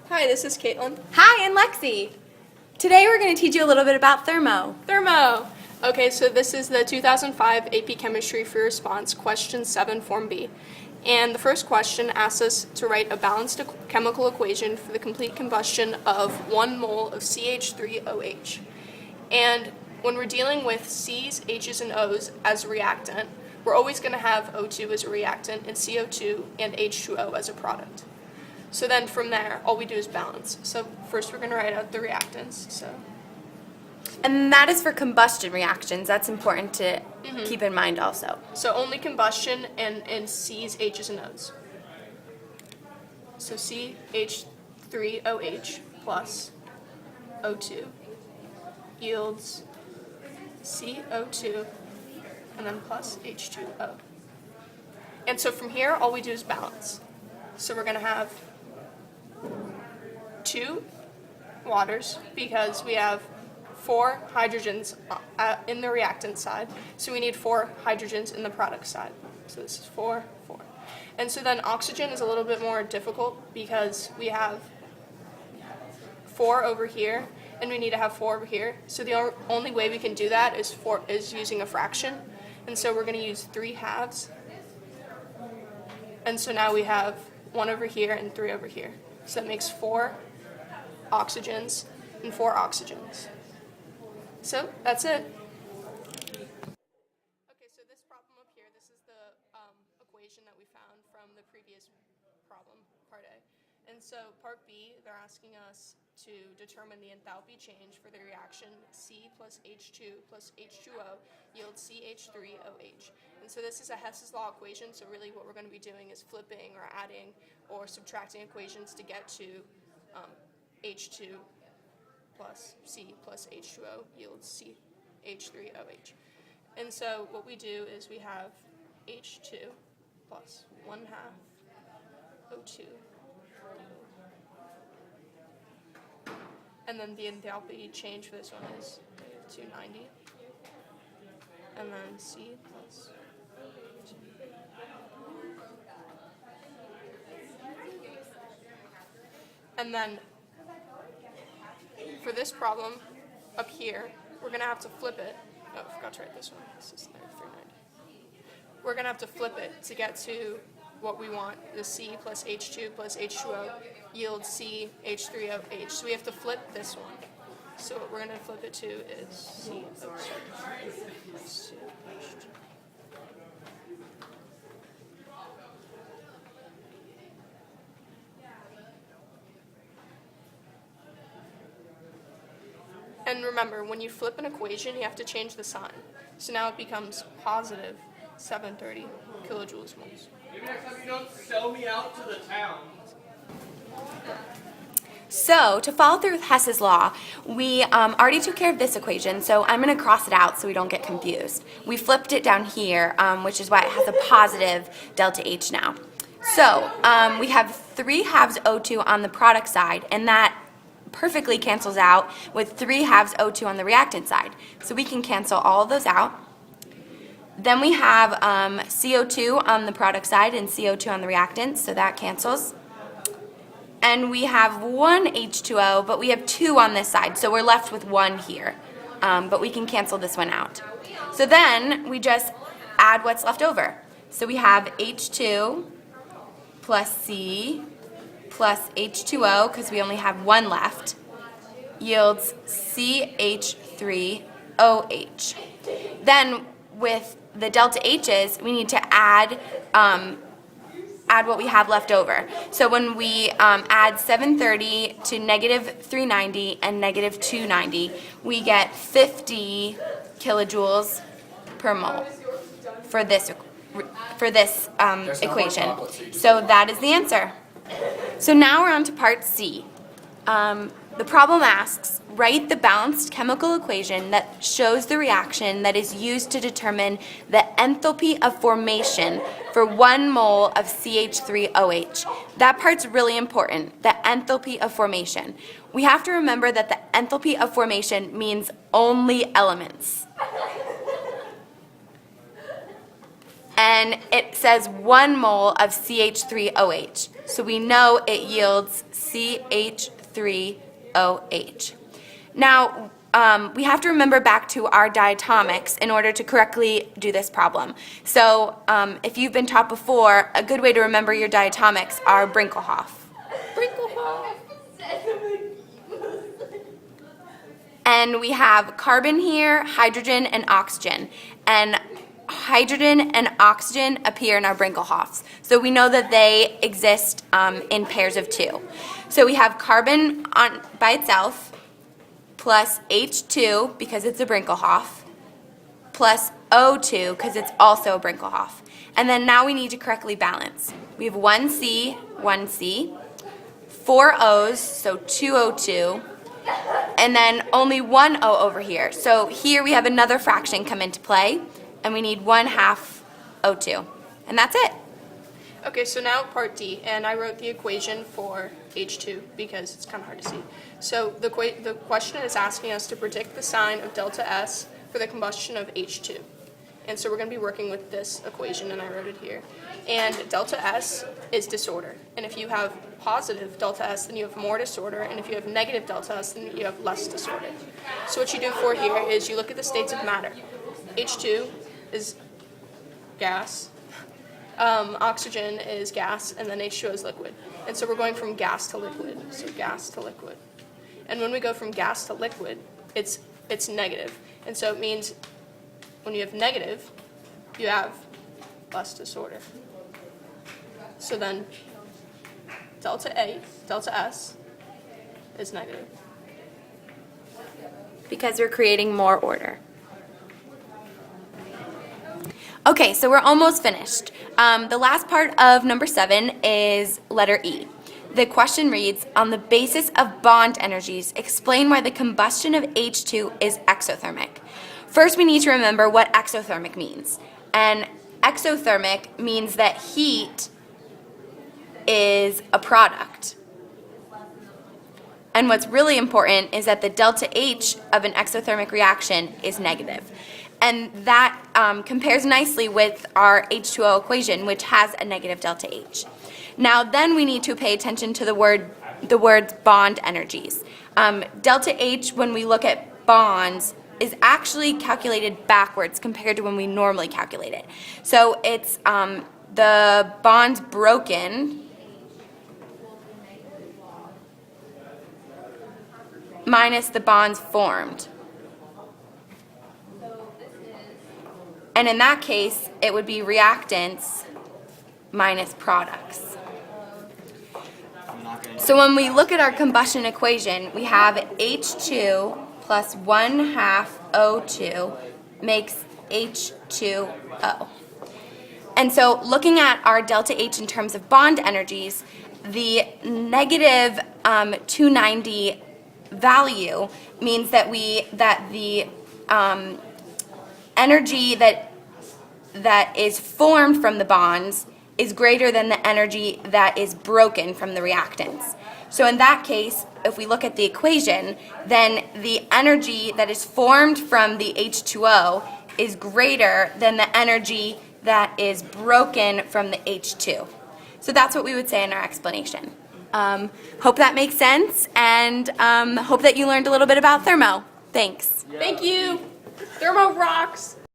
Hi, this is Kaitlyn. Hi, I'm Lexi. Today we're going to teach you a little bit about Thermo. Thermo! Okay, so this is the 2005 AP Chemistry Free Response, question 7, Form B. And the first question asks us to write a balanced chemical equation for the complete combustion of 1 mole of CH3OH. And when we're dealing with C's, H's, and O's as a reactant, we're always going to have O2 as a reactant and CO2 and H2O as a product. So then from there, all we do is balance. So first we're going to write out the reactants. And that is for combustion reactions. That's important to keep in mind also. So only combustion and C's, H's, and O's. So CH3OH plus O2 yields CO2 and then plus H2O. And so from here, all we do is balance. So we're going to have 2 waters because we have 4 hydrogens in the reactant side, so we need 4 hydrogens in the product side. So this is 4, 4. And so then oxygen is a little bit more difficult because we have 4 over here, and we need to have 4 over here. So the only way we can do that is using a fraction. And so we're going to use 3 halves. And so now we have 1 over here and 3 over here. So that makes 4 oxygens and 4 oxygens. So that's it. Okay, so this problem up here, this is the equation that we found from the previous problem, part A. And so part B, they're asking us to determine the enthalpy change for the reaction C plus H2 plus H2O yields CH3OH. And so this is a Hess's law equation, so really what we're going to be doing is flipping or adding or subtracting equations to get to H2 plus C plus H2O yields CH3OH. And so what we do is we have H2 plus 1/2 O2. And then the enthalpy change for this one is 290. And then C plus 2. And then for this problem up here, we're going to have to flip it. Oh, I forgot to write this one. This is 390. We're going to have to flip it to get to what we want. The C plus H2 plus H2O yields CH3OH. So we have to flip this one. So what we're going to flip it to is CO2 plus H2. And remember, when you flip an equation, you have to change the sign. So now it becomes positive 730 kilojoules moles. Maybe next time you don't sell me out to the town. So to follow through with Hess's law, we already took care of this equation, so I'm going to cross it out so we don't get confused. We flipped it down here, which is why it has a positive delta H now. So we have 3 halves O2 on the product side, and that perfectly cancels out with 3 halves O2 on the reactant side. So we can cancel all of those out. Then we have CO2 on the product side and CO2 on the reactant, so that cancels. And we have 1 H2O, but we have 2 on this side, so we're left with 1 here. But we can cancel this one out. So then we just add what's left over. So we have H2 plus C plus H2O, because we only have 1 left, yields CH3OH. Then with the delta H's, we need to add what we have left over. So when we add 730 to negative 390 and negative 290, we get 50 kilojoules per mole for this equation. So that is the answer. So now we're on to part C. The problem asks, write the balanced chemical equation that shows the reaction that is used to determine the enthalpy of formation for 1 mole of CH3OH. That part's really important, the enthalpy of formation. We have to remember that the enthalpy of formation means only elements. and it says 1 mole of CH3OH. So we know it yields CH3OH. Now, we have to remember back to our diatomics in order to correctly do this problem. So if you've been taught before, a good way to remember your diatomics are Brinkelhoff. And we have carbon here, hydrogen, and oxygen. And hydrogen and oxygen appear in our Brinkelhoffs. So we know that they exist in pairs of 2. So we have carbon by itself, plus H2 because it's a Brinkelhoff, plus O2 because it's also a Brinkelhoff. And then now we need to correctly balance. We have 1C, 4 O's, so 2 O2, and then only 1 O over here. So here we have another fraction come into play, and we need 1/2 O2. And that's it. Okay, so now part D, and I wrote the equation for H2 because it's kind of hard to see. So the question is asking us to predict the sign of delta S for the combustion of H2. And so we're going to be working with this equation, and I wrote it here. And delta S is disorder. And if you have positive delta S, then you have more disorder. And if you have negative delta S, then you have less disorder. So what you do for here is you look at the states of matter. H2 is gas. Oxygen is gas, and then H2O is liquid. And so we're going from gas to liquid, so gas to liquid. And when we go from gas to liquid, it's negative. And so it means when you have negative, you have less disorder. So then delta S is negative. Because we're creating more order. Okay, so we're almost finished. The last part of number 7 is letter E. The question reads, on the basis of bond energies, explain why the combustion of H2 is exothermic. First, we need to remember what exothermic means. And exothermic means that heat is a product. And what's really important is that the delta H of an exothermic reaction is negative. And that compares nicely with our H2O equation, which has a negative delta H. Now then we need to pay attention to the words bond energies. Delta H, when we look at bonds, is actually calculated backwards compared to when we normally calculate it. So it's the bonds broken minus the bonds formed. And in that case, it would be reactants minus products. So when we look at our combustion equation, we have H2 plus 1/2 O2 makes H2O. And so looking at our delta H in terms of bond energies, the negative 290 value means that the energy that is formed from the bonds is greater than the energy that is broken from the reactants. So in that case, if we look at the equation, then the energy that is formed from the H2O is greater than the energy that is broken from the H2. So that's what we would say in our explanation. Hope that makes sense, and hope that you learned a little bit about Thermo. Thanks. Thank you. Thermo rocks.